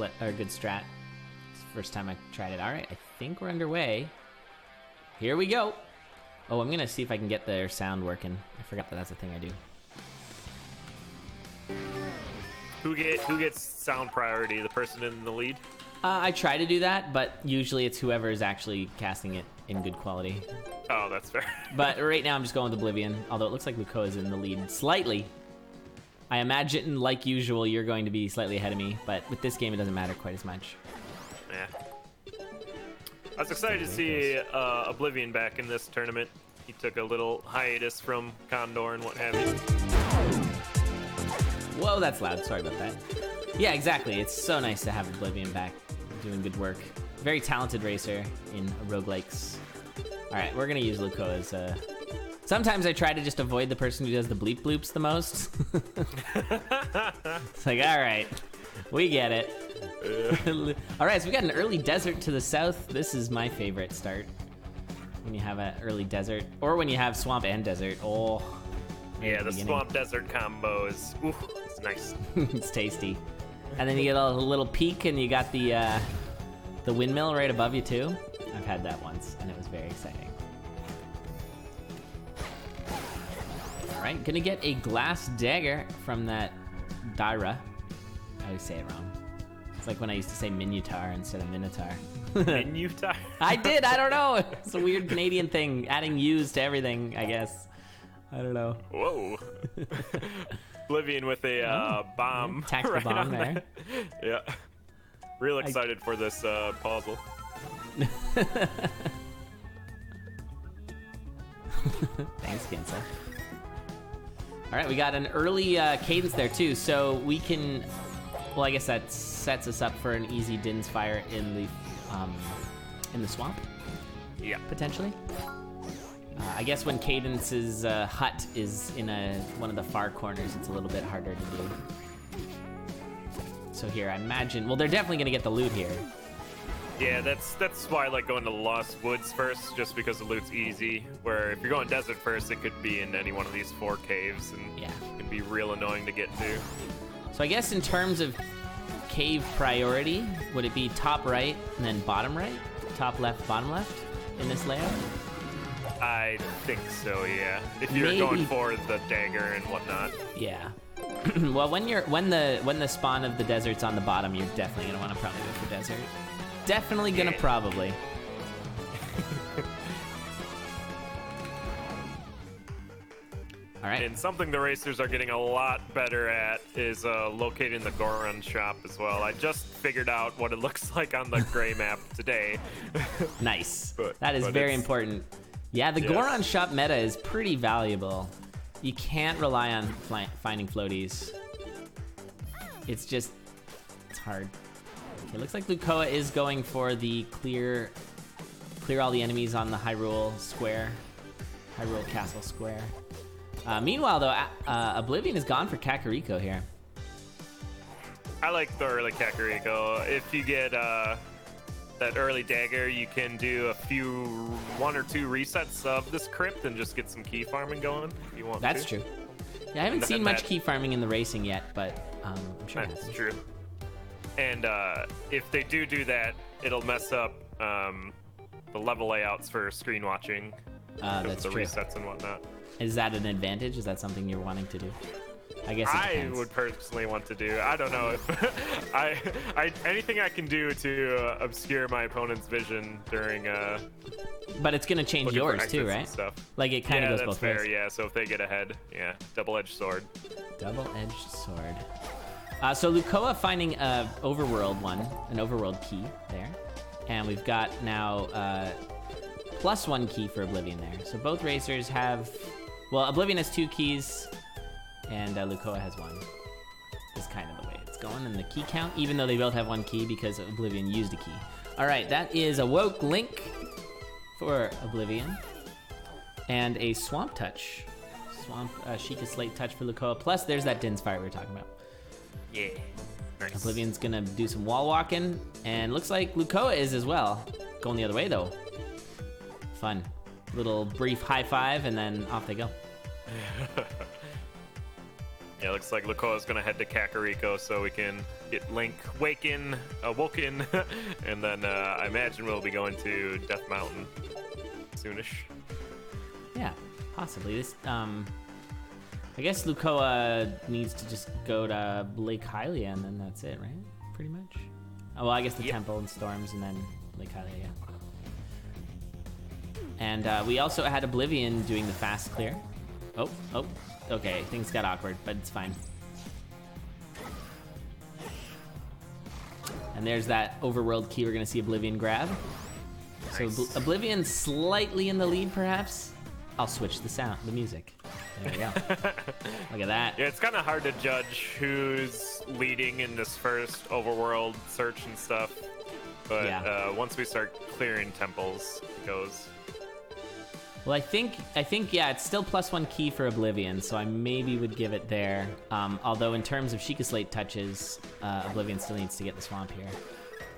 or good strat. It's the first time I tried it. All right, I think we're underway. Here we go. Oh, I'm gonna see if I can get their sound working. I forgot that that's a thing I do. Who gets sound priority? The person in the lead? I try to do that, but usually it's whoever is actually casting it in good quality. Oh, that's fair. But right now I'm just going with Oblivion, although it looks like Lucoa is in the lead slightly. I imagine, like usual, you're going to be slightly ahead of me, but with this game it doesn't matter quite as much. Yeah. I was excited to see Oblivion back in this tournament. He took a little hiatus from Condor and what have you. Whoa, that's loud. Sorry about that. Yeah, exactly. It's so nice to have Oblivion back doing good work. Very talented racer in roguelikes. All right, we're going to use Lucoa as sometimes I try to just avoid the person who does the bleep bloops the most. It's like, all right, we get it. All right, so we got an early desert to the south. This is my favorite start. When you have an early desert, or when you have swamp and desert. Oh, yeah, the swamp desert combo is, ooh, it's nice. It's tasty. And then you get a little peak, and you got the windmill right above you too. I've had that once, and it was very exciting. All right, gonna get a glass dagger from that Daira. I always say it wrong. It's like when I used to say Minotaur instead of Minotaur. Minotaur? I did, I don't know. It's a weird Canadian thing, adding U's to everything, I guess. I don't know. Whoa. Oblivion with a bomb. Tactical right bomb there. That. Yeah. Real excited for this puzzle. Thanks, Ginsa. All right, we got an early cadence there too, so we can. Well, I guess that sets us up for an easy Din's Fire in the swamp. Yeah, potentially. I guess when Cadence's hut is in one of the far corners, it's a little bit harder to do. So here, I imagine. Well, they're definitely gonna get the loot here. Yeah, that's why I like going to the Lost Woods first, just because the loot's easy. Where if you're going desert first, it could be in any one of these 4 caves, and yeah, it can be real annoying to get to. So I guess in terms of cave priority, would it be top right and then bottom right? Top left, bottom left in this layout? I think so, yeah. If you're going for the dagger and whatnot. Yeah. Well, when the spawn of the desert's on the bottom, you're definitely gonna want to probably go for desert. Definitely gonna probably. All right. And something the racers are getting a lot better at is locating the Goron shop as well. I just figured out what it looks like on the gray map today. Nice. That is very important. Yeah, the Goron shop meta is pretty valuable. You can't rely on finding floaties. It's hard. It looks like Lucoa is going for the clear all the enemies on the Hyrule Castle Square. Meanwhile, though, Oblivion has gone for Kakariko here. I like the early Kakariko. If you get that early dagger, you can do 1 or 2 resets of this crypt and just get some key farming going if you want. That's true. Yeah, I haven't seen much key farming in the racing yet, but I'm sure that's true. And if they do that, it'll mess up the level layouts for screen watching. That's the true. Resets and whatnot. Is that an advantage? Is that something you're wanting to do? I guess I would personally want to do. I don't know if I anything I can do to obscure my opponent's vision during. But it's gonna change yours too, right? Stuff. Like it kind of goes both ways. Yeah, that's fair. Yeah, so if they get ahead, yeah, double-edged sword. Double-edged sword. So Lucoa finding an overworld key there, and we've got now +1 key for Oblivion there. So both racers have. Well, Oblivion has 2 keys. And Lucoa has 1. Is kind of the way it's going in the key count, even though they both have 1 key because Oblivion used a key. All right, that is a Woke Link for Oblivion. And a Swamp Touch. Sheikah Slate Touch for Lucoa. Plus, there's that Din's Fire we were talking about. Yeah, nice. Oblivion's gonna do some wall walking, and looks like Lucoa is as well. Going the other way, though. Fun. Little brief high five, and then off they go. Yeah, looks like Lucoa's gonna head to Kakariko so we can get Link awoken, and then I imagine we'll be going to Death Mountain soonish. Yeah, possibly. This, I guess Lucoa needs to just go to Lake Hylia, and then that's it, right? Pretty much. Oh, well, I guess the temple and storms, and then Lake Hylia, yeah. And we also had Oblivion doing the fast clear. Oh, okay, things got awkward, but it's fine. And there's that overworld key we're gonna see Oblivion grab. Nice. So Oblivion slightly in the lead, perhaps. I'll switch the music. There we go. Look at that. Yeah, it's kind of hard to judge who's leading in this first overworld search and stuff. But Yeah. Once we start clearing temples, it goes. Well, I think, yeah, it's still +1 key for Oblivion, so I maybe would give it there. Although in terms of Sheikah Slate touches, Oblivion still needs to get the swamp here.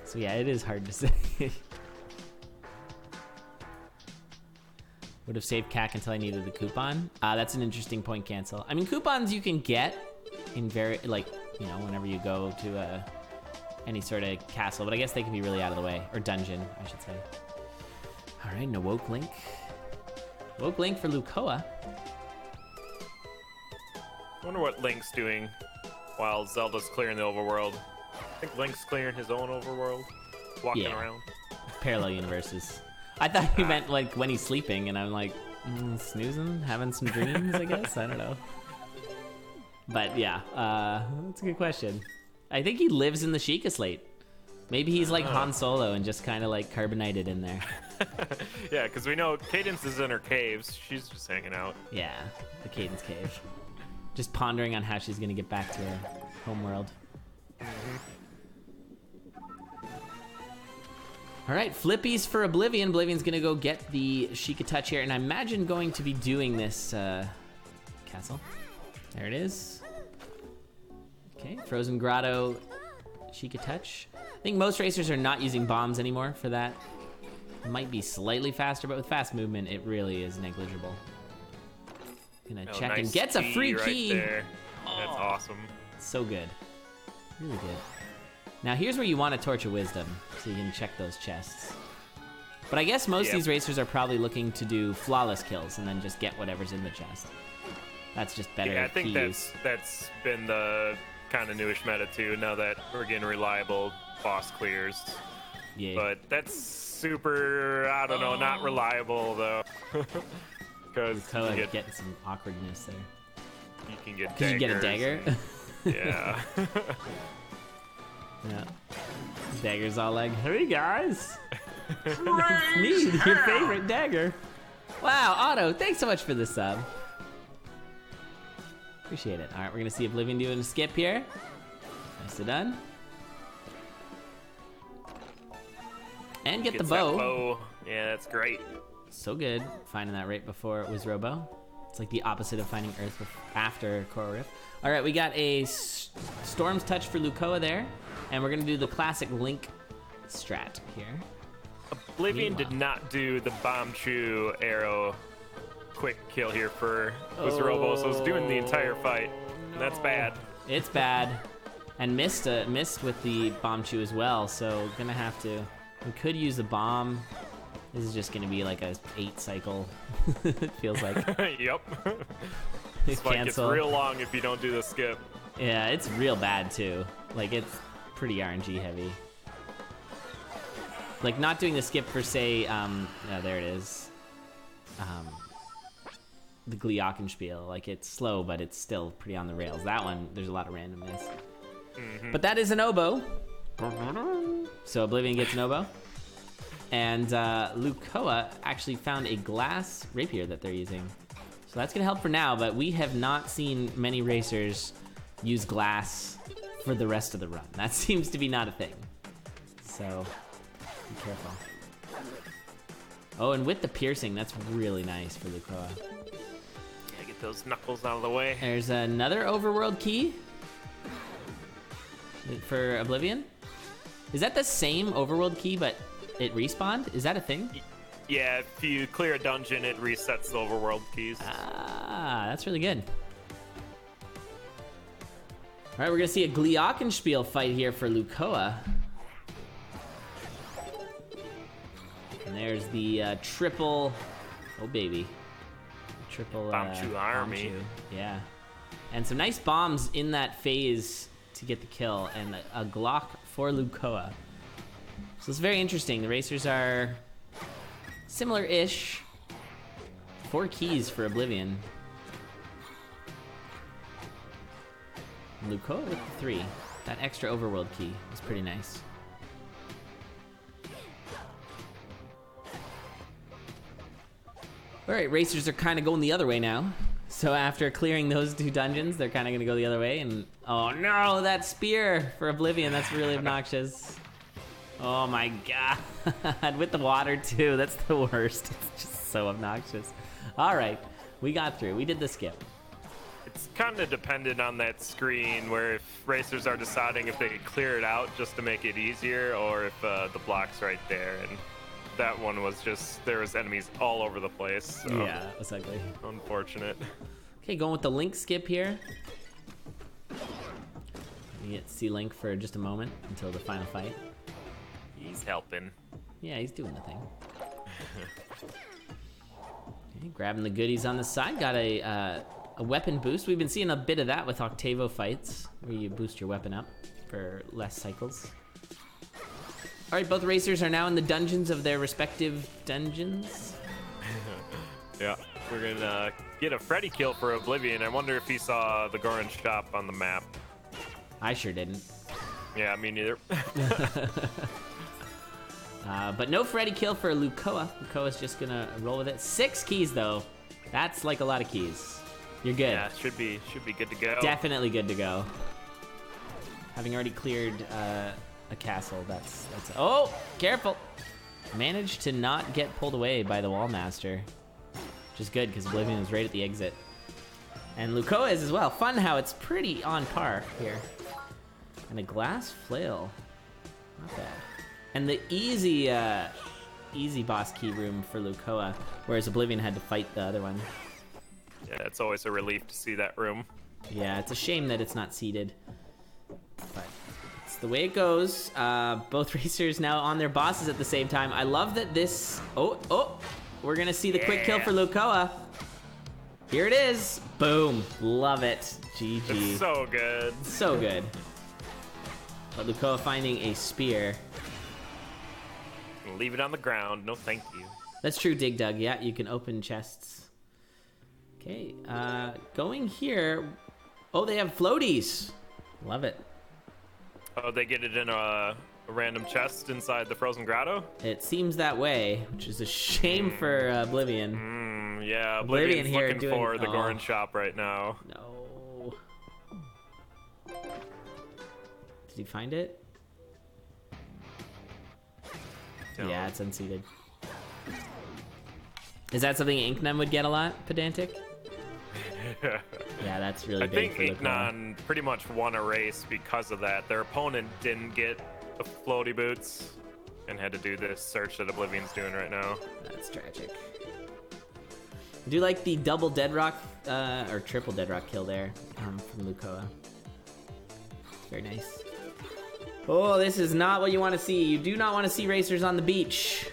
So yeah, it is hard to say. Would have saved CAC until I needed the coupon. That's an interesting point cancel. I mean, coupons you can get in whenever you go to any sort of castle, but I guess they can be really out of the way, or dungeon, I should say. All right, no Woke Link. Woke Link for Lucoa. I wonder what Link's doing while Zelda's clearing the overworld. I think Link's clearing his own overworld, walking around. Parallel universes. I thought you meant like when he's sleeping, and I'm like, snoozing, having some dreams, I guess. I don't know. But yeah, that's a good question. I think he lives in the Sheikah Slate. Maybe he's like Han Solo and just kind of like carbonated in there. Yeah, because we know Cadence is in her caves. She's just hanging out. Yeah, the Cadence Cave. Just pondering on how she's gonna get back to her homeworld. All right, Flippies for Oblivion. Oblivion's gonna go get the Sheikah Touch here, and I imagine going to be doing this castle. There it is. Okay, Frozen Grotto, Sheikah Touch. I think most racers are not using bombs anymore for that. Might be slightly faster, but with fast movement, it really is negligible. Gonna check nice and gets a free right key. There. That's awesome. So good. Really good. Now here's where you want a Torch of Wisdom, so you can check those chests. But I guess most of these racers are probably looking to do flawless kills and then just get whatever's in the chest. That's just better. Yeah, I think keys. that's been the kind of newish meta too, now that we're getting reliable boss clears. Yeah. But that's super, I don't know, not reliable though. Because you get some awkwardness there. You can get daggers. Because you get a dagger? Yeah. Yeah. Dagger's all like, hey guys! It's me, your favorite dagger. Wow, Otto, thanks so much for the sub. Appreciate it. All right, we're gonna see Oblivion doing a skip here. Nicely done. And get the bow. Yeah, that's great. So good, finding that right before it was Robo. It's like the opposite of finding Earth after Coral Rift. All right, we got a Storm's Touch for Lucoa there, and we're gonna do the classic Link strat here. Oblivion did not do the Bomb Chew arrow quick kill here for Robo, so it's doing the entire fight. That's bad. It's bad, and missed with the Bomb Chew as well. So gonna have to. We could use the bomb. This is just gonna be like a 8 cycle. It feels like. Yep. This fight gets real long if you don't do the skip. Yeah, it's real bad too. Like it's pretty RNG heavy. Like not doing the skip for say, there it is. The Glockenspiel, like it's slow, but it's still pretty on the rails. That one, there's a lot of randomness. But that is an oboe. So Oblivion gets an oboe. And Lucoa actually found a glass rapier that they're using. So that's gonna help for now, but we have not seen many racers use glass for the rest of the run. That seems to be not a thing. So be careful. Oh, and with the piercing, that's really nice for Lucoa. Yeah, get those knuckles out of the way. There's another overworld key for Oblivion. Is that the same overworld key, but it respawned? Is that a thing? Yeah, if you clear a dungeon, it resets the overworld keys. Ah, that's really good. All right, we're gonna see a Glockenspiel fight here for Lucoa. And there's the triple, oh baby, triple Bombchu army. Bombchu. Yeah, and some nice bombs in that phase to get the kill, and a Glock for Lucoa. So it's very interesting. The racers are similar-ish. 4 keys for Oblivion. Lucoa with the 3. That extra overworld key is pretty nice. All right, racers are kind of going the other way now. So after clearing those 2 dungeons, they're kind of going to go the other way. And oh no, that spear for Oblivion, that's really obnoxious. Oh my god. With the water too, that's the worst. It's just so obnoxious. All right, we got through. We did the skip. It's kind of dependent on that screen where if racers are deciding if they could clear it out just to make it easier, or if the block's right there. And that one was just, there was enemies all over the place. So Yeah, that was ugly. unfortunate. Okay, going with the Link skip here. You get to see Link for just a moment until the final fight. He's helping. Yeah, he's doing the thing. Okay, grabbing the goodies on the side. Got a weapon boost. We've been seeing a bit of that with Octavo fights, where you boost your weapon up for less cycles. All right, both racers are now in the dungeons of their respective dungeons. Yeah, we're gonna get a Freddy kill for Oblivion. I wonder if he saw the Goran shop on the map. I sure didn't. Yeah, me neither. But no Freddy kill for Lucoa. Lucoa's just gonna roll with it. 6 keys though. That's like a lot of keys. You're good. Yeah, should be good to go. Definitely good to go. Having already cleared a castle, that's oh, careful. Managed to not get pulled away by the wall master, which is good because Oblivion is right at the exit. And Lucoa is as well. Fun how it's pretty on par here. And a glass flail. Not bad. And the easy boss key room for Lucoa, whereas Oblivion had to fight the other one. Yeah, it's always a relief to see that room. Yeah, it's a shame that it's not seated, but it's the way it goes. Both racers now on their bosses at the same time. I love that this... Oh, we're gonna see the quick kill for Lucoa. Here it is. Boom. Love it. GG. It's so good. So good. But Lucoa finding a spear. Leave it on the ground. No, thank you. That's true, Dig Dug. Yeah, you can open chests. Okay, going here. Oh, they have floaties. Love it. Oh, they get it in a random chest inside the Frozen Grotto? It seems that way, which is a shame for Oblivion. Yeah, Oblivion Oblivion's here looking doing- for the oh. Goran shop right now. No. Did he find it? No. Yeah, it's unseated. Is that something Inknum would get a lot, Pedantic? Yeah, that's really I big think for Lucoa. Ignon pretty much won a race because of that. Their opponent didn't get the floaty boots and had to do this search that Oblivion's doing right now. That's tragic. I do like the double Deadrock, or triple Deadrock kill there from Lucoa. Very nice. Oh, this is not what you want to see. You do not want to see racers on the beach.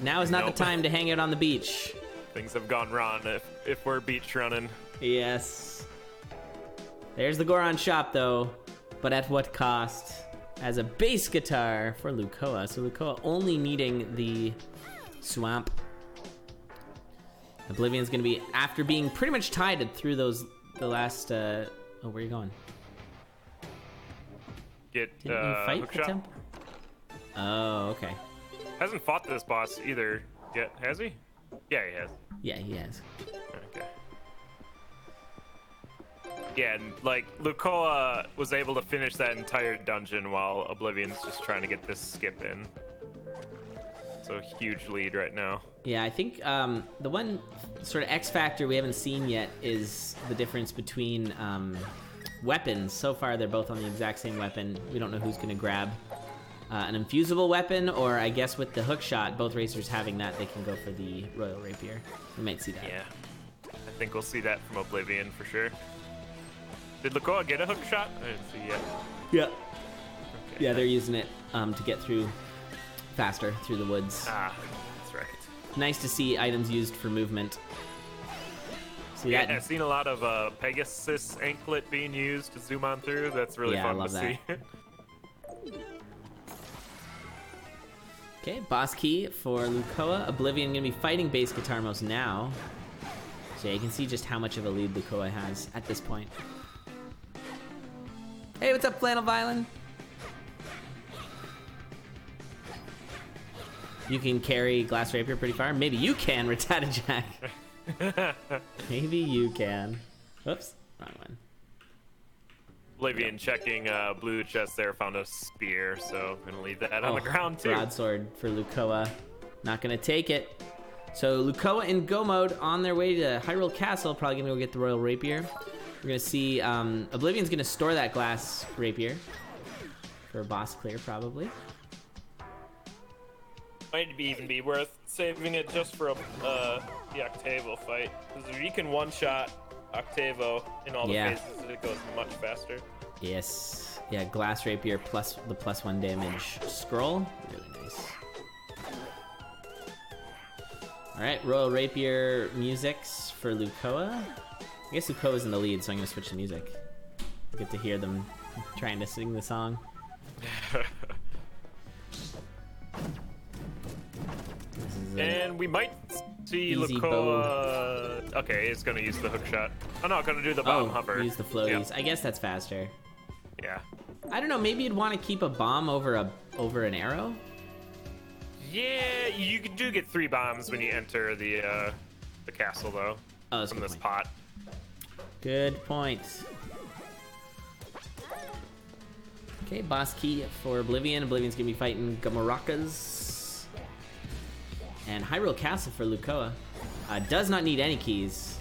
Now is not Nope. the time to hang out on the beach. Things have gone wrong if we're beach running. Yes. There's the Goran shop, though. But at what cost? As a bass guitar for Lucoa. So Lucoa only needing the swamp. Oblivion's going to be, after being pretty much tied through the last... oh, where are you going? Get Didn't you fight hook the shot. temple? Oh, okay. Hasn't fought this boss either yet, has he? Yeah, he has. Yeah, he has. Okay. Yeah, and like Lucoa was able to finish that entire dungeon while Oblivion's just trying to get this skip in. So huge lead right now. Yeah, I think the one sort of X factor we haven't seen yet is the difference between weapons. So far, they're both on the exact same weapon. We don't know who's going to grab an infusible weapon, or I guess with the hook shot, both racers having that, they can go for the Royal Rapier. We might see that. Yeah. I think we'll see that from Oblivion for sure. Did Lucoa get a hook shot? I didn't see yet. Yeah. Okay. Yeah, they're using it to get through faster through the woods. Ah, that's right. Nice to see items used for movement. See Yeah, that? I've seen a lot of Pegasus anklet being used to zoom on through. That's really Yeah, I fun love to see. Okay, boss key for Lucoa. Oblivion gonna be fighting base Guitarmos now. So yeah, you can see just how much of a lead Lucoa has at this point. Hey, what's up, Flannel Violin? You can carry Glass Rapier pretty far. Maybe you can, Rattata Jack. Maybe you can. Oops, wrong one. Oblivion checking blue chest there, found a spear, so I'm gonna leave that on the ground too. Broadsword for Lucoa. Not gonna take it. So Lucoa in go mode on their way to Hyrule Castle, probably gonna go get the Royal Rapier. We're gonna see Oblivion's gonna store that Glass Rapier for a boss clear, probably. Might even be worth saving it just for the Octavo fight, because if you can one-shot Octavo in all the phases, it goes much faster. Yes. Yeah, Glass Rapier plus the +1 damage scroll. Really nice. Alright, Royal Rapier musics for Lucoa. I guess Lucoa's in the lead, so I'm gonna switch to music. Get to hear them trying to sing the song. And we might see easy Lucoa. Okay, he's gonna use the hook shot. Oh no, gonna do the bomb hover. Use the floaties. Yep. I guess that's faster. Yeah. I don't know. Maybe you'd want to keep a bomb over an arrow. Yeah, you do get 3 bombs when you enter the castle though. Oh, that's a from good this point. pot. Good point. Okay, boss key for Oblivion. Oblivion's gonna be fighting Gamarakas. And Hyrule Castle for Lucoa. Does not need any keys.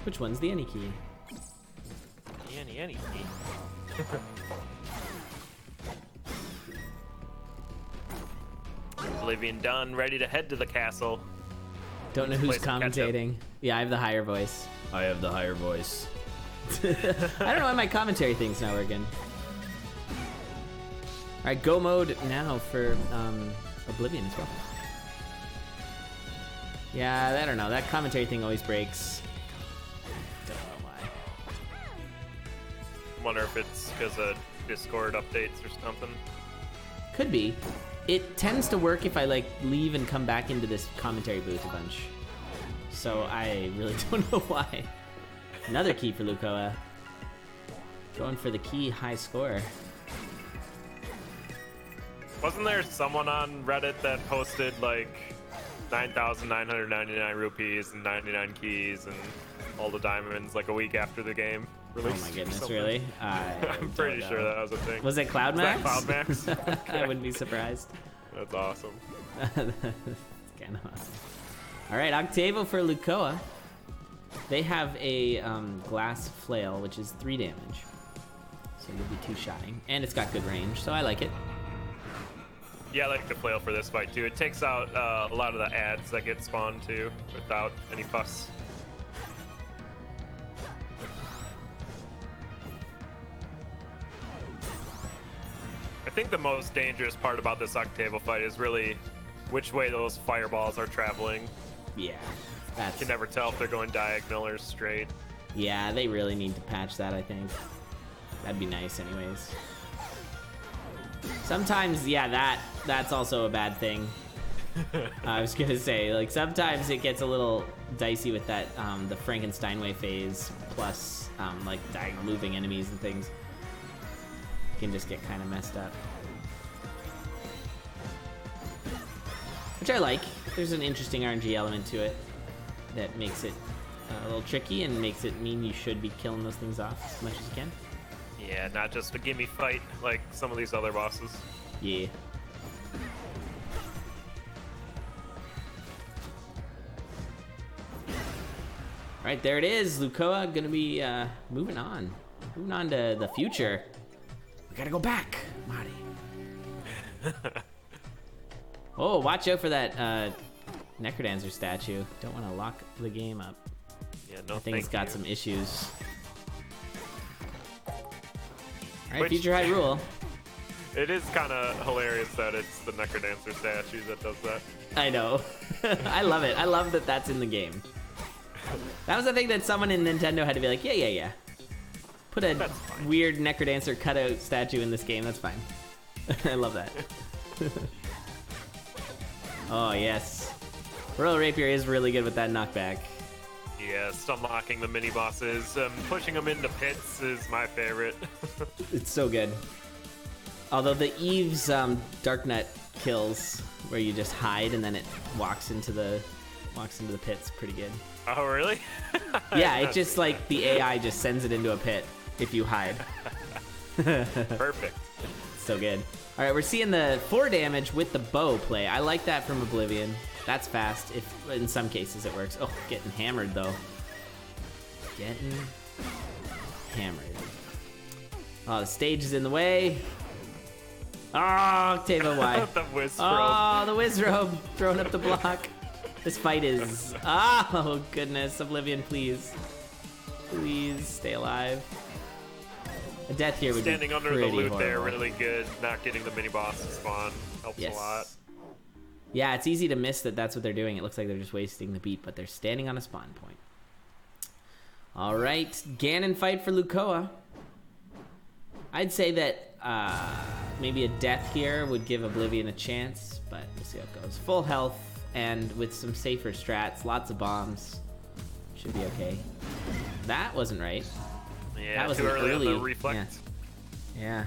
Which one's the any key? Any key. Oblivion done, ready to head to the castle. Don't know who's Play some catch-up. commentating. Yeah, I have the higher voice. I have the higher voice. I don't know why my commentary thing's not working. Alright, go mode now for Oblivion as well. Yeah, I don't know. That commentary thing always breaks. Don't know why. Wonder if it's because of Discord updates or something. Could be. It tends to work if I like leave and come back into this commentary booth a bunch. So I really don't know why. Another key for Lucoa. Going for the key high score. Wasn't there someone on Reddit that posted like 9,999 rupees and 99 keys and all the diamonds like a week after the game released? Oh my goodness, something? really? I'm pretty sure that was a thing. Was it Cloud Was Max? that Cloud Max? I wouldn't be surprised. That's awesome. That's kind of awesome. All right, Octavo for Lucoa. They have a glass flail, which is 3 damage. So you'll be 2-shotting. And it's got good range, so I like it. Yeah, I like the flail for this fight too. It takes out a lot of the ads that get spawned too without any fuss. I think the most dangerous part about this Octavo fight is really which way those fireballs are traveling. Yeah, that's... You can never tell if they're going diagonal or straight. Yeah, they really need to patch that, I think. That'd be nice anyways. Sometimes, yeah, that's also a bad thing. I was gonna say, like, sometimes it gets a little dicey with that, the Frankenstein way phase, plus, like, diagonal moving enemies and things. Can just get kind of messed up. Which I like. There's an interesting RNG element to it that makes it a little tricky and makes it mean you should be killing those things off as much as you can. Yeah, not just a gimme fight like some of these other bosses. Yeah. Alright, there it is. Lucoa gonna be moving on. Moving on to the future. We gotta go back, Marty. Oh, watch out for that Necrodancer statue. Don't want to lock the game up. Yeah, no, I think it's got thank you. some issues. All right, Future Hyrule. It is kind of hilarious that it's the Necrodancer statue that does that. I know. I love it. I love that that's in the game. That was the thing that someone in Nintendo had to be like, yeah. Put a weird Necrodancer cutout statue in this game. That's fine. I love that. Oh, yes. Royal Rapier is really good with that knockback. Yes, unlocking the mini bosses, pushing them into pits is my favorite. It's so good. Although the Eve's Darknut kills, where you just hide and then it walks into the pits, pretty good. Oh, really? Yeah, it just like the AI just sends it into a pit if you hide. Perfect. So good. All right, we're seeing the 4 damage with the bow play. I like that from Oblivion. That's fast. If in some cases it works. Oh, getting hammered though. Getting hammered. Oh, the stage is in the way. Oh, Octavo Y. The whiz Oh, the whiz robe throwing up the block. This fight is. Oh goodness, Oblivion, please, please stay alive. A death here would Standing be under the loot horrible. there, really good. Not getting the mini boss to spawn helps a lot. Yeah, it's easy to miss that that's what they're doing. It looks like they're just wasting the beat, but they're standing on a spawn point. All right, Ganon fight for Lucoa. I'd say that maybe a death here would give Oblivion a chance, but we'll see how it goes. Full health and with some safer strats, lots of bombs. Should be okay. That wasn't right. Yeah, that was too early on the early reflect. Yeah.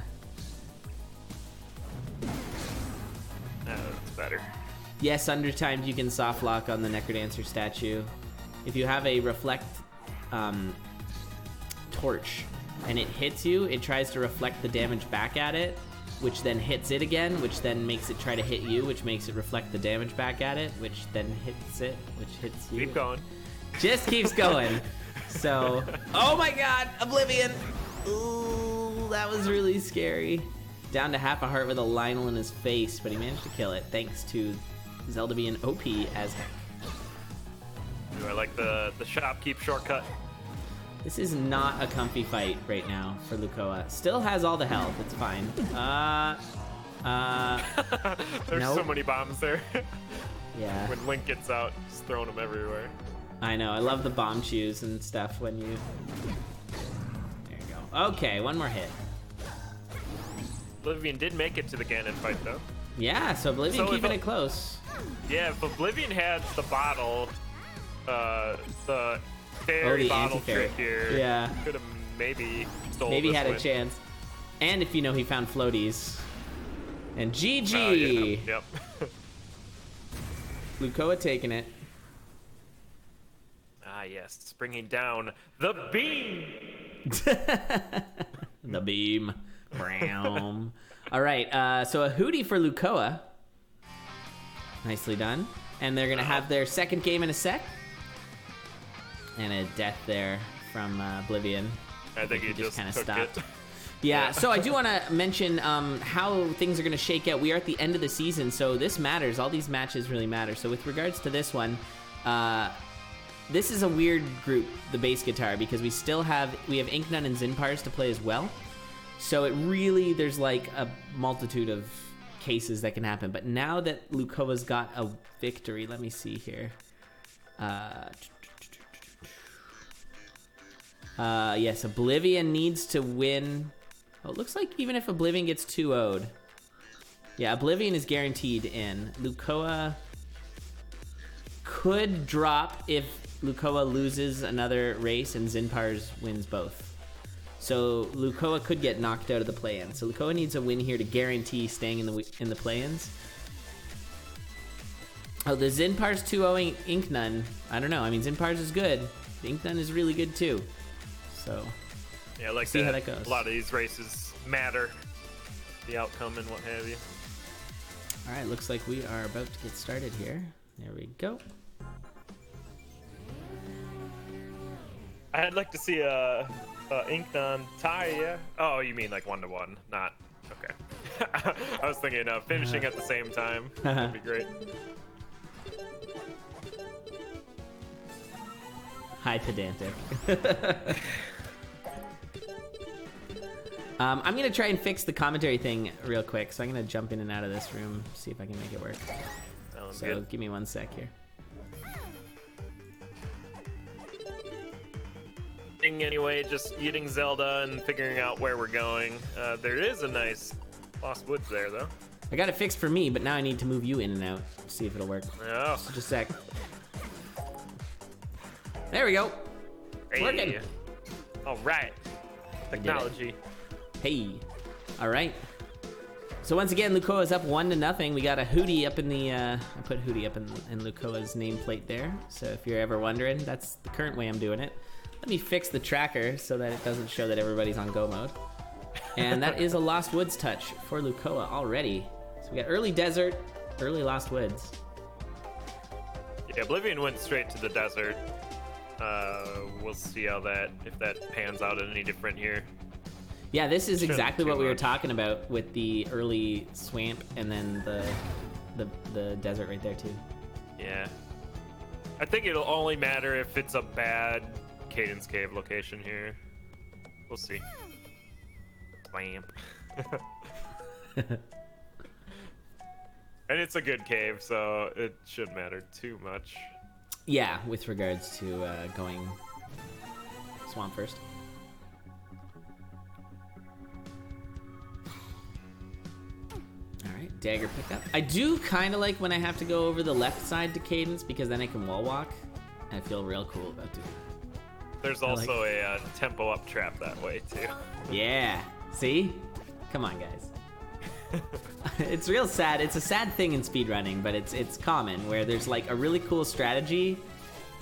That's better. Yes, undertimed you can soft lock on the Necrodancer statue. If you have a reflect torch and it hits you, it tries to reflect the damage back at it, which then hits it again, which then makes it try to hit you, which makes it reflect the damage back at it, which then hits it, which hits you. Keep going. Just keeps going. So, oh my god, Oblivion! Ooh, that was really scary. Down to half a heart with a Lionel in his face, but he managed to kill it thanks to Zelda being OP as heck. Do I like the shopkeep shortcut? This is not a comfy fight right now for Lucoa. Still has all the health, it's fine. There's nope. so many bombs there. Yeah. When Link gets out, just throwing them everywhere. I know, I love the bomb shoes and stuff when you... There you go. Okay, one more hit. Oblivion did make it to the Ganon fight, though. Yeah, so Oblivion So keeping it close. Yeah, if Oblivion had the bottle, the fairy the bottle anti-fairy. trick here, Yeah. could have maybe stole Maybe this had win. a chance. And if you know he found floaties. And GG! Yep. Lucoa taking it. Ah, yes, bringing down the beam. The beam. Brown. All right, so a hootie for Lucoa. Nicely done. And they're gonna have their second game in a sec. And a death there from Oblivion. I think he just kind of took stopped. it. Yeah, so I do want to mention how things are going to shake out. We are at the end of the season, so this matters. All these matches really matter. So with regards to this one, this is a weird group, the bass guitar, because we have Inknun and Zinpars to play as well. So it really, there's like a multitude of cases that can happen. But now that Lucoa's got a victory, let me see here. Yes, Oblivion needs to win. Oh, it looks like even if Oblivion gets 2-0'd. Yeah, Oblivion is guaranteed in. Lucoa could drop if Lucoa loses another race and Zinpars wins both. So Lucoa could get knocked out of the play-in. So Lucoa needs a win here to guarantee staying in the play-ins. Oh, the Zinpars 2-0 Inknun. I don't know. I mean, Zinpars is good. Inknun is really good too. So Yeah, like see how that goes. A lot of these races matter, the outcome and what have you. All right, looks like we are about to get started here. There we go. I'd like to see a Inknun tie, yeah? Oh, you mean like 1-1, not... Okay. I was thinking of finishing at the same time. That'd be great. Hi, pedantic. I'm gonna try and fix the commentary thing real quick, so I'm gonna jump in and out of this room, see if I can make it work. So good. give me 1 sec here. Anyway, just eating Zelda and figuring out where we're going. There is a nice Lost Woods there, though. I got it fixed for me, but now I need to move you in and out. See if it'll work. Oh. So just a sec. There we go. Hey. Working. All right. Technology. Hey. All right. So once again, Lucoa is up 1-0. We got a Hootie up in the, I put Hootie up in Lucoa's nameplate there. So if you're ever wondering, that's the current way I'm doing it. Let me fix the tracker so that it doesn't show that everybody's on go mode. And that is a Lost Woods touch for Lucoa already. So we got early desert, early Lost Woods. Yeah, Oblivion went straight to the desert. We'll see how if that pans out any different here. Yeah, this is Shouldn't exactly too what we were much. talking about with the early swamp and then the desert right there too. Yeah. I think it'll only matter if it's a bad Cadence Cave location here. We'll see. Blam. And it's a good cave, so it shouldn't matter too much. Yeah, with regards to going swamp first. All right, dagger pickup. I do kind of like when I have to go over the left side to Cadence because then I can wall walk. I feel real cool about doing that. There's also a tempo up trap that way, too. Yeah, see? Come on, guys. It's real sad. It's a sad thing in speedrunning, but it's common where there's like a really cool strategy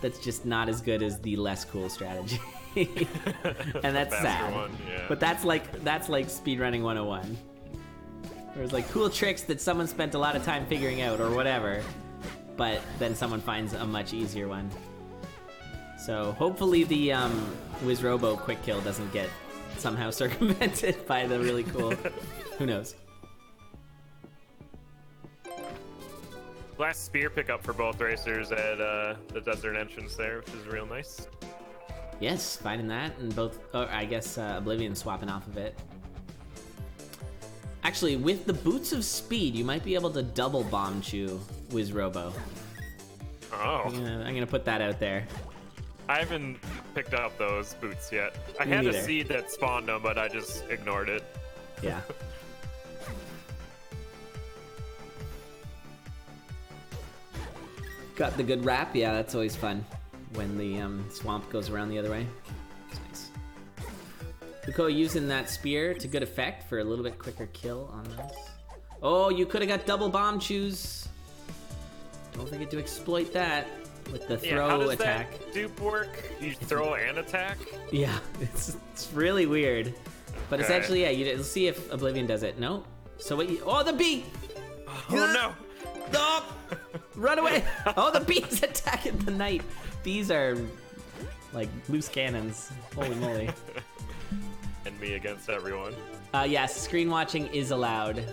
that's just not as good as the less cool strategy. And that's Faster sad. one, yeah. But that's like speedrunning 101. There's like cool tricks that someone spent a lot of time figuring out or whatever, but then someone finds a much easier one. So hopefully the Wizrobo quick kill doesn't get somehow circumvented by the really cool. Who knows? Last spear pickup for both racers at the desert entrance there, which is real nice. Yes, finding that, and both, I guess Oblivion swapping off of it. Actually, with the boots of speed, you might be able to double bomb chew Wizrobo. Oh. I'm gonna put that out there. I haven't picked up those boots yet. I Me had neither. a seed that spawned them, but I just ignored it. Yeah. Got the good wrap. Yeah, that's always fun when the swamp goes around the other way. It's nice. Lucoa using that spear to good effect for a little bit quicker kill on those. Oh, you could have got double bomb chews. Don't forget to exploit that with the throw how does attack. that dupe work? You throw and attack? Yeah, it's really weird. But Okay. essentially, yeah, you'll see if Oblivion does it. No. So what? Oh, the bee! Oh no! Oh, run away! Oh, the bees attacking the knight. These are like loose cannons. Holy moly. And me against everyone. Yes, screen watching is allowed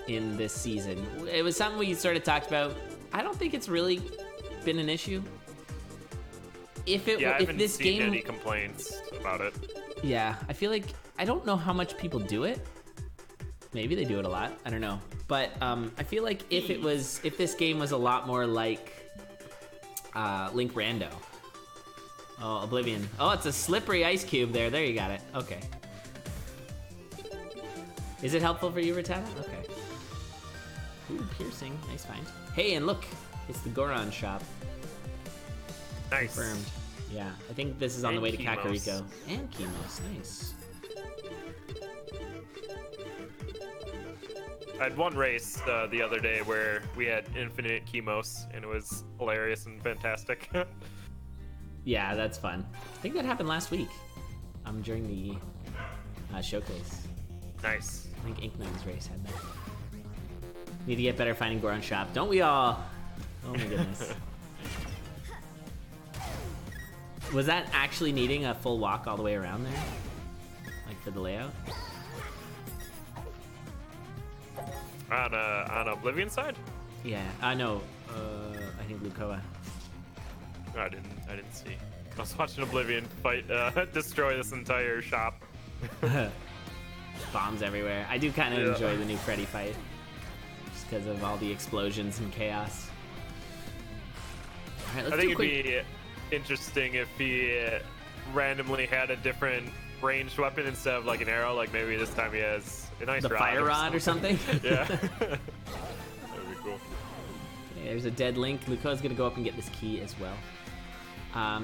in this season. It was something we sort of talked about. I don't think it's really been an issue. If Yeah, I if haven't this seen game, any complaints about it. yeah, I feel like I don't know how much people do it. Maybe they do it a lot. I don't know. But I feel like if this game was a lot more like Link Rando. Oh, Oblivion. Oh, it's a slippery ice cube there. There, you got it. Okay. Is it helpful for you, Rattata? Okay. Ooh, piercing. Nice find. Hey, and look, it's the Goron shop. Nice. Confirmed. Yeah, I think this is on the And way to Chemos. Kakariko. And Chemos. Nice. I had one race the other day where we had infinite chemos, and it was hilarious and fantastic. Yeah, that's fun. I think that happened last week. During the showcase. Nice. I think Inkman's race had that. Need to get better finding Goron shop. Don't we all? Oh my goodness. Was that actually needing a full walk all the way around there? Like for the layout? On Oblivion side? Yeah, I know. I think Lucoa. I didn't see. I was watching Oblivion fight destroy this entire shop. bombs everywhere. I do kind of enjoy the new Freddy fight, just because of all the explosions and chaos. All right, let's I think do a it'd be interesting if he randomly had a different ranged weapon instead of like an arrow. Like maybe this time he has a nice the fire rod or something. Yeah. That'd be cool. Okay, there's a dead Link. Lucoa's gonna go up and get this key as well.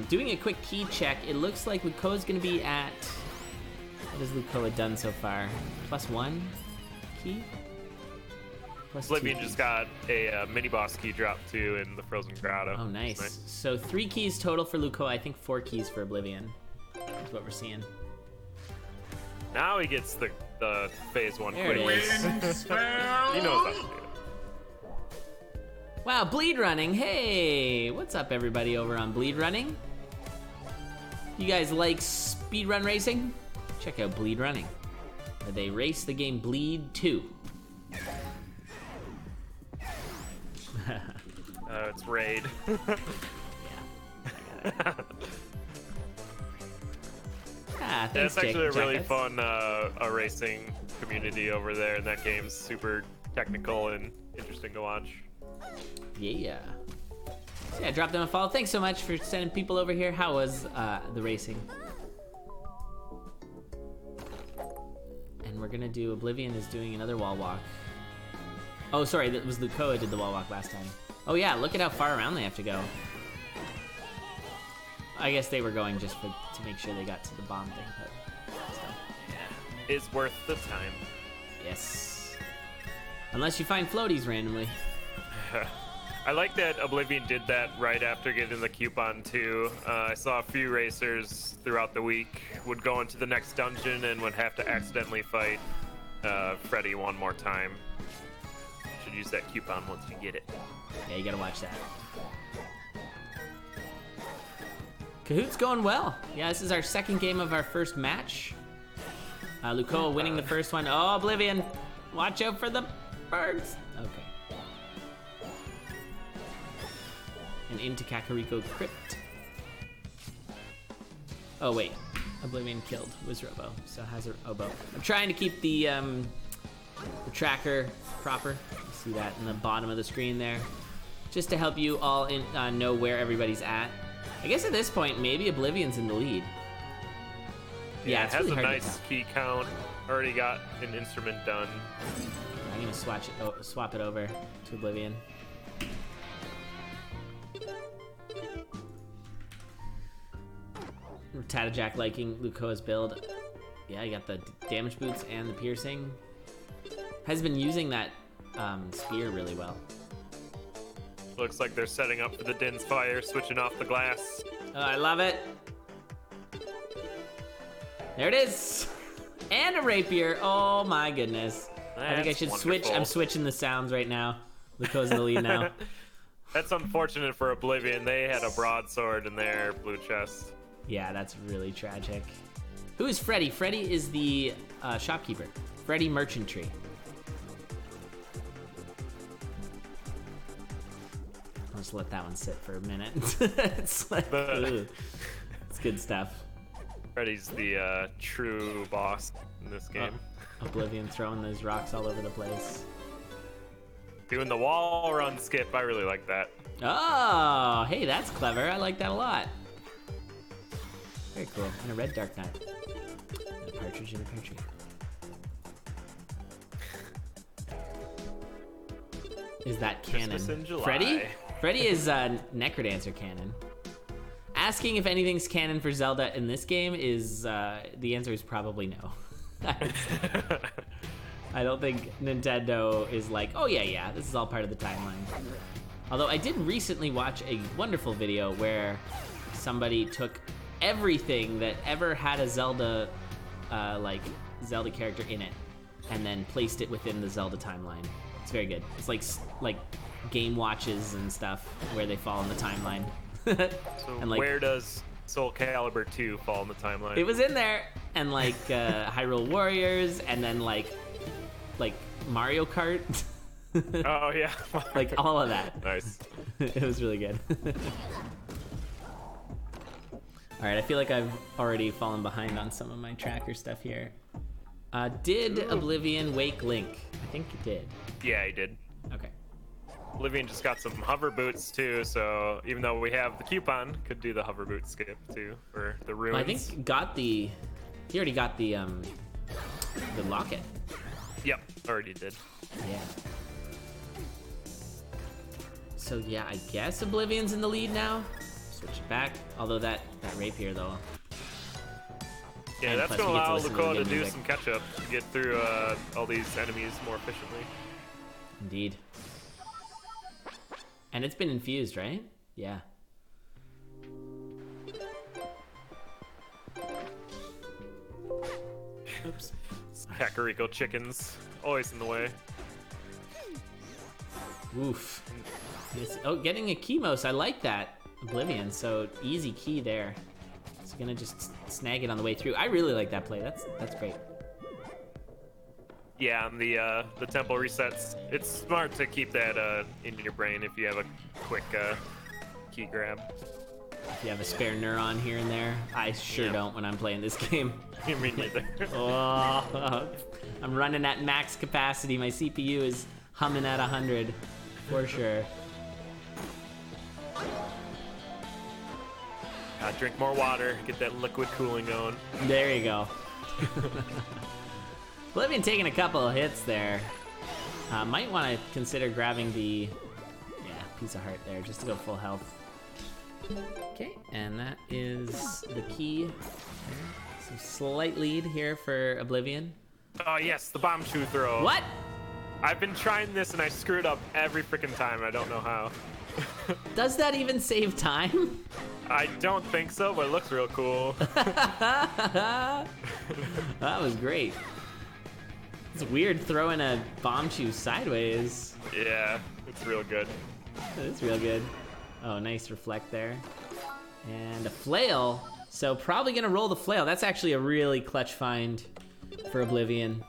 Doing a quick key check, it looks like Lucoa's gonna be at... What has Lucoa done so far? +1 key? Oblivion just got a mini boss key drop too in the Frozen Grotto. Oh, nice. So 3 keys total for Lucoa. I think 4 keys for Oblivion. That's what we're seeing. Now he gets the phase 1 There quick. it is. He knows how to do it. Wow, Bleed Running. Hey, what's up, everybody over on Bleed Running? You guys like speedrun racing? Check out Bleed Running, where they race the game Bleed 2. It's Raid. Thanks, It's actually a really Jackets. fun racing community over there, and that game's super technical and interesting to watch. Yeah. So yeah, drop them a follow. Thanks so much for sending people over here. How was the racing? And we're gonna do, Oblivion is doing another wall walk. Oh, sorry, that was Lucoa did the wall walk last time. Oh yeah, look at how far around they have to go. I guess they were going just to make sure they got to the bomb thing, but still. Yeah, it's worth the time. Yes. Unless you find floaties randomly. I like that Oblivion did that right after getting the coupon too. I saw a few racers throughout the week would go into the next dungeon and would have to accidentally fight Freddy one more time. Should use that coupon once you get it. Yeah, you gotta watch that. CaHOOT's going well. Yeah, this is our second game of our first match. Lucoa winning the first one. Oh, Oblivion! Watch out for the birds! Okay. And into Kakariko Crypt. Oh, wait. Oblivion killed Wizrobo, so has a oboe. I'm trying to keep the tracker proper. You see that in the bottom of the screen there. Just to help you all know where everybody's at. I guess at this point, maybe Oblivion's in the lead. Yeah, it's it has really a hard to nice tell. key count. Already got an instrument done. I'm gonna swap it over to Oblivion. Tatajack liking Lucoa's build. Yeah, you got the damage boots and the piercing. Has been using that spear really well. Looks like they're setting up for the Din's fire, switching off the glass. Oh, I love it. There it is. And a rapier. Oh my goodness. I think I should switch. I'm switching the sounds right now. Lucoa's in the lead now. That's unfortunate for Oblivion. They had a broadsword in their blue chest. Yeah, that's really tragic. Who is Freddy? Freddy is the shopkeeper. Freddy Merchantry. I'll just let that one sit for a minute. It's like, ooh, it's good stuff. Freddy's the true boss in this game. Oblivion throwing those rocks all over the place. Doing the wall run skip, I really like that. Oh, hey, that's clever. I like that a lot. Very cool. And a red Dark Knight. And a partridge in a pear tree. Is that canon? Christmas in July. Freddy? Freddy is Necrodancer canon. Asking if anything's canon for Zelda in this game is, the answer is probably no. I don't think Nintendo is like, oh yeah, this is all part of the timeline. Although I did recently watch a wonderful video where somebody took everything that ever had a Zelda, Zelda character in it, and then placed it within the Zelda timeline. It's very good. It's like game watches and stuff where they fall in the timeline. So and where does Soul Calibur 2 fall in the timeline? It was in there, and like Hyrule Warriors, and then like Mario Kart. Oh yeah, like all of that. Nice. It was really good. All right, I feel like I've already fallen behind on some of my tracker stuff here. Did Oblivion wake Link? I think it did. Yeah, he did. Okay. Oblivion just got some hover boots too, so even though we have the coupon, could do the hover boot skip too for the ruins. Well, I think he already got the locket. Yep, already did. Yeah. So yeah, I guess Oblivion's in the lead now. Switch it back. Although that rapier though. Yeah, And that's plus gonna we get to allow listen to the Lucoa to good do music. some catch up to get through all these enemies more efficiently. Indeed. And it's been infused, right? Yeah. Oops. Kakariko chickens, always in the way. Oof. Yes. Oh, getting a Chemos. I like that. Oblivion. So easy key there. It's gonna just snag it on the way through. I really like that play. That's great. Yeah, and the tempo resets. It's smart to keep that in your brain if you have a quick key grab. If you have a spare neuron here and there, I sure Yeah. don't when I'm playing this game. Me neither. Oh, I'm running at max capacity. My CPU is humming at 100 for sure. Drink more water, get that liquid cooling going. There you go. Oblivion taking a couple of hits there. Might want to consider grabbing the piece of heart there just to go full health. Okay, and that is the key. Some slight lead here for Oblivion. Oh yes, the bomb shoe throw. What? I've been trying this and I screw it up every freaking time. I don't know how. Does that even save time? I don't think so, but it looks real cool. That was great. It's weird throwing a bomb shoe sideways. Yeah, it's real good. It's real good. Oh, nice reflect there. And a flail. So probably gonna roll the flail. That's actually a really clutch find for Oblivion.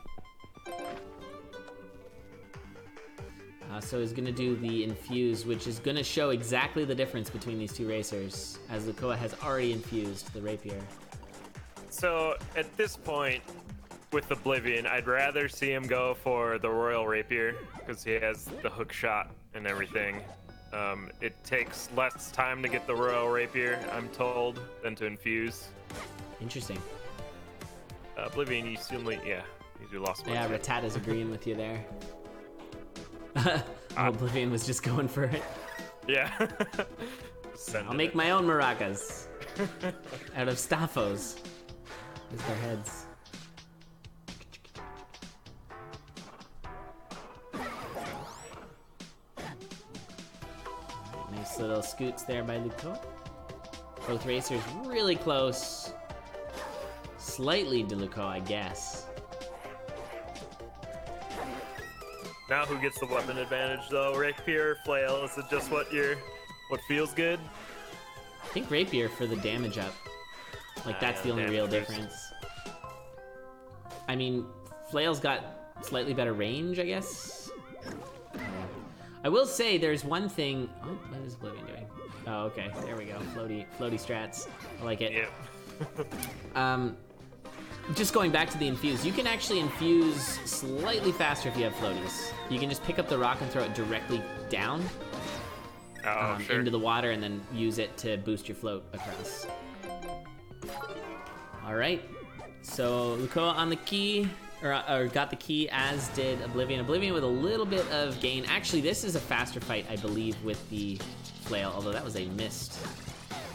So he's gonna do the infuse, which is gonna show exactly the difference between these two racers, as Lucoa has already infused the rapier. So at this point, with Oblivion, I'd rather see him go for the Royal Rapier because he has the hook shot and everything. It takes less time to get the Royal Rapier, I'm told, than to infuse. Interesting. Oblivion, you lost one. Yeah, Rattata's agreeing with you there. Oblivion was just going for it. Yeah. I'll make my own maracas out of staffos as their heads. Nice little scoots there by Lucoa. Both racers really close. Slightly to Lucoa, I guess. Now who gets the weapon advantage though? Rapier, flail? Is it just what feels good? I think rapier for the damage up. Like that's the only real difference. I mean, flail's got slightly better range, I guess. I will say there's one thing. Oh, what is Oblivion doing? Oh, okay. There we go. Floaty strats. I like it. Yep. Just going back to the infuse, you can actually infuse slightly faster if you have floaties. You can just pick up the rock and throw it directly down Sure. into the water and then use it to boost your float across. All right, so Lucoa on the key, or got the key, as did Oblivion. Oblivion with a little bit of gain. Actually, this is a faster fight, I believe, with the flail, although that was a missed.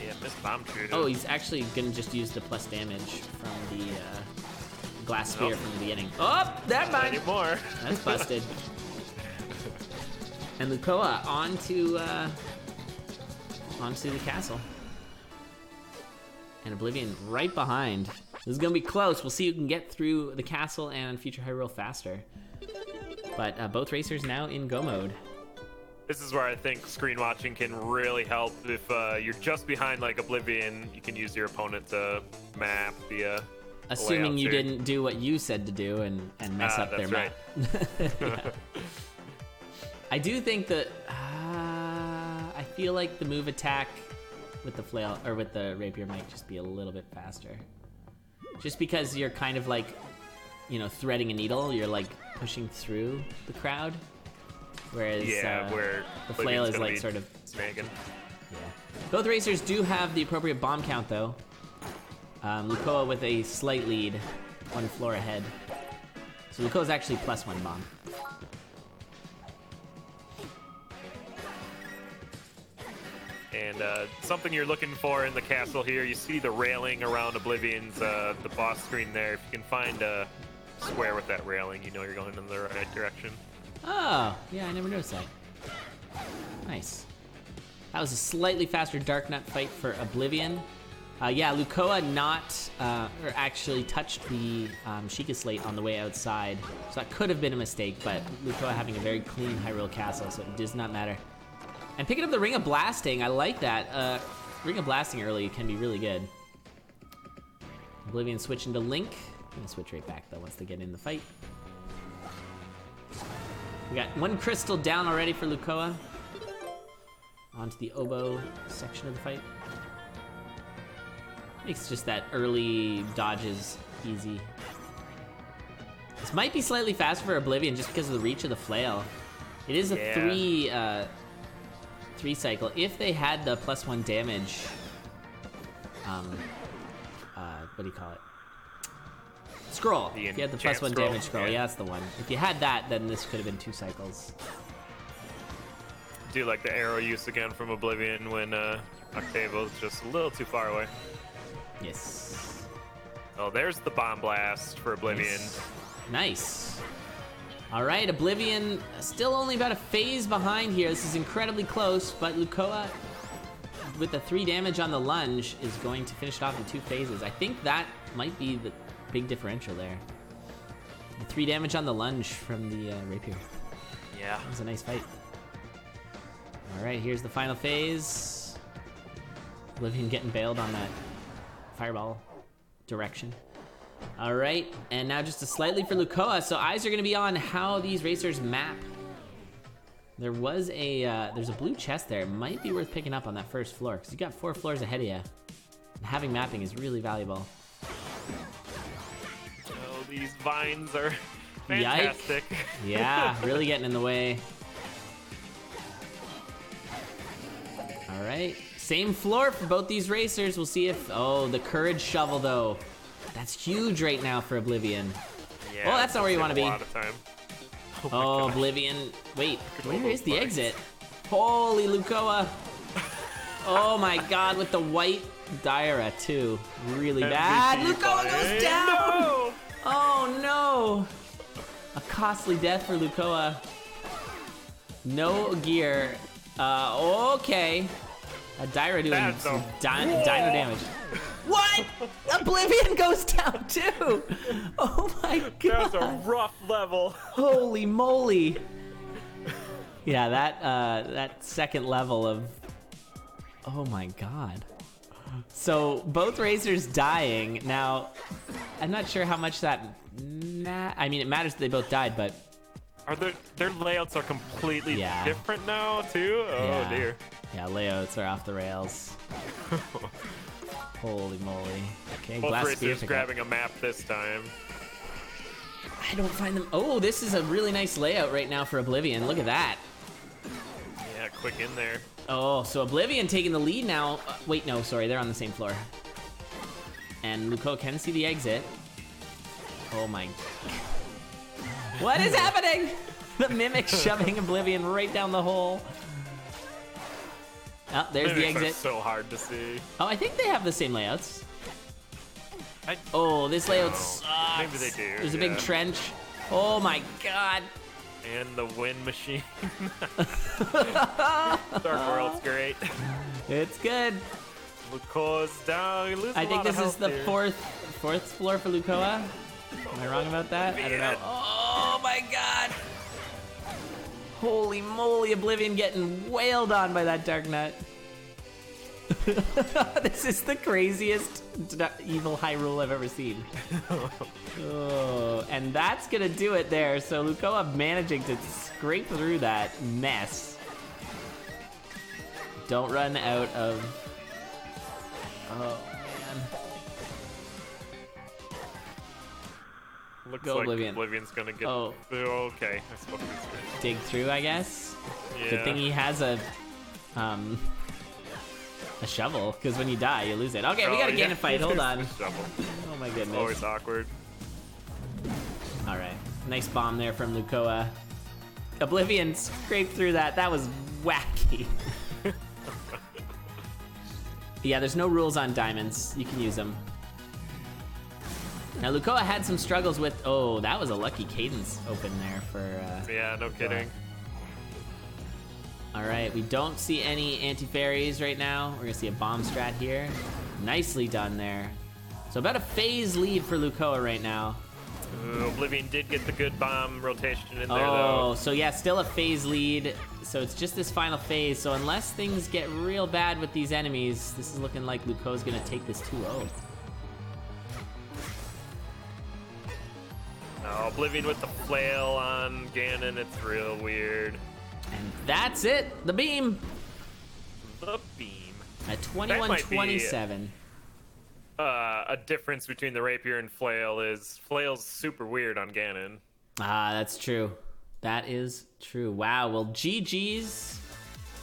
Yeah, missed bomb shoot. Oh, he's actually gonna just use the plus damage from the glass spear from the beginning. Oh, that Not mine. anymore. That's busted. And Lucoa onto the castle. And Oblivion right behind. This is gonna be close. We'll see who can get through the castle and Future Hyrule faster. But both racers now in go mode. This is where I think screen watching can really help. If you're just behind like Oblivion, you can use your opponent to map the Assuming you layouts here. didn't do what you said to do and mess up their map. Yeah. I do think that I feel like the move attack with the flail or with the rapier might just be a little bit faster. Just because you're kind of like you know, threading a needle. You're like pushing through the crowd. Whereas where the flail is like sort of snagging. Yeah. Both racers do have the appropriate bomb count though. Lucoa with a slight lead, 1 floor ahead. So Lucoa's actually +1 bomb. And something you're looking for in the castle here, you see the railing around Oblivion's the boss screen there. If you can find a square with that railing, you know you're going in the right direction. Oh, yeah, I never noticed that. Nice. That was a slightly faster Dark Nut fight for Oblivion. Yeah, Lucoa or actually touched the Sheikah Slate on the way outside. So that could have been a mistake, but Lucoa having a very clean Hyrule Castle, so it does not matter. And picking up the Ring of Blasting, I like that. Ring of Blasting early can be really good. Oblivion switching to Link. I'm gonna switch right back though once they get in the fight. We got 1 crystal down already for Lucoa. Onto the oboe section of the fight. Makes just that early dodges easy. This might be slightly faster for Oblivion just because of the reach of the flail. It is a 3 cycle. If they had the +1 damage, what do you call it? Scroll. If you had the +1 damage scroll, yeah, that's the one. If you had that, then this could have been 2 cycles. Do like the arrow use again from Oblivion when Octavo's just a little too far away. Yes. Oh, there's the bomb blast for Oblivion. Nice. All right, Oblivion still only about a phase behind here. This is incredibly close, but Lucoa, with the 3 damage on the lunge, is going to finish it off in 2 phases. I think that might be the big differential there. The 3 damage on the lunge from the rapier. Yeah. That was a nice fight. All right, here's the final phase. Oblivion getting bailed on that fireball direction. All right, and now just a slightly for Lucoa. So eyes are gonna be on how these racers map. There was there's a blue chest there. It might be worth picking up on that first floor because you got 4 floors ahead of you. And having mapping is really valuable. Oh, these vines are fantastic. Yike. Yeah, really getting in the way. All right, same floor for both these racers. We'll see if, oh, the courage shovel though. That's huge right now for Oblivion. Yeah, oh, that's not where you want to be. A lot of time. Oh, Oblivion. Wait, where is the exit? Holy Lucoa. Oh my god, with the white Dyra too. Really bad. Lucoa goes down! No! Oh no! A costly death for Lucoa. No gear. Okay. Dyra doing some dino damage. What? Oblivion goes down too! Oh my god. That's a rough level. Holy moly. Yeah, that second level of, oh my god. So both racers dying. Now, I'm not sure how much that, I mean, it matters that they both died, but. Their layouts are completely different now too? Oh dear. Yeah, layouts are off the rails. Holy moly. Okay, both glass racers grabbing a map this time. I don't find them. Oh, this is a really nice layout right now for Oblivion. Look at that. Yeah, quick in there. Oh, so Oblivion taking the lead now. Wait, no, sorry, they're on the same floor. And Lucoa can see the exit. Oh my. What is happening? The Mimic shoving Oblivion right down the hole. Oh, there's the exit. Are so hard to see. Oh, I think they have the same layouts. Oh, this layout sucks. Maybe they do. There's a big trench. Oh my god. And the wind machine. Dark World's great. It's good. Lucoa's down. I think this is the fourth floor for Lucoa. Am I wrong about that? I don't know. Oh my god. Holy moly, Oblivion getting wailed on by that Dark Nut. This is the craziest evil Hyrule I've ever seen. Oh, and that's gonna do it there. So Lucoa managing to scrape through that mess. Don't run out of... Oh, man. Looks Go like Oblivion. Oblivion's gonna get. Oh. Okay. I spoke too soon. Dig through, I guess. Yeah. Good thing he has a shovel, because when you die, you lose it. Okay, we gotta gain a fight. Hold on. Shovel. Oh my goodness. Always awkward. All right, nice bomb there from Lucoa. Oblivion scraped through that. That was wacky. Yeah, there's no rules on diamonds. You can use them. Now, Lucoa had some struggles with... Oh, that was a lucky cadence open there for... Yeah, no kidding. All right, we don't see any anti-fairies right now. We're gonna see a bomb strat here. Nicely done there. So about a phase lead for Lucoa right now. Oblivion did get the good bomb rotation in there, Oh, though. so yeah, still a phase lead. So it's just this final phase. So unless things get real bad with these enemies, this is looking like Lucoa's gonna take this 2-0. No, Oblivion with the flail on Ganon, it's real weird. And that's it, the beam. The beam. At That might be 21-27. A difference between the rapier and flail is flail's super weird on Ganon. Ah, that's true. That is true. Wow, well, GG's.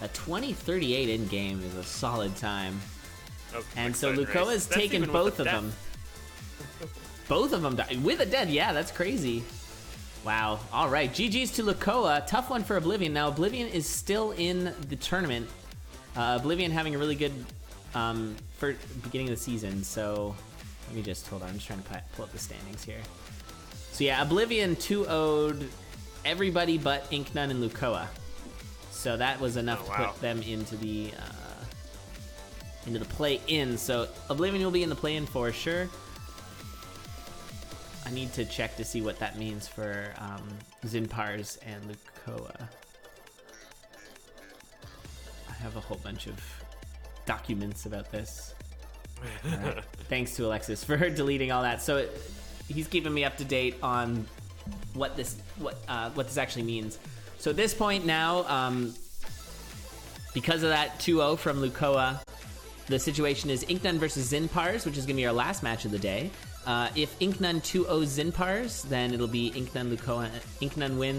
A 20-38 in-game is a solid time. And so Lucoa's taken both of them. Both of them died. With a death, yeah, that's crazy. Wow. All right, GG's to Lucoa. Tough one for Oblivion. Now, Oblivion is still in the tournament. Oblivion having a really good for beginning of the season. So let me just, hold on. I'm just trying to pull up the standings here. So yeah, Oblivion 2-0'd everybody but Inknun and Lucoa. So that was enough to put them into the play-in. So Oblivion will be in the play-in for sure. I need to check to see what that means for Zinpars and Lucoa. I have a whole bunch of documents about this. All right. Thanks to Alexis for deleting all that. So he's keeping me up to date on what this actually means. So at this point now, because of that 2-0 from Lucoa, the situation is Inknun versus Zinpars, which is going to be our last match of the day. If Inknun 2-0 Zinpars, then it'll be Inknun Lucoa. Inknun wins.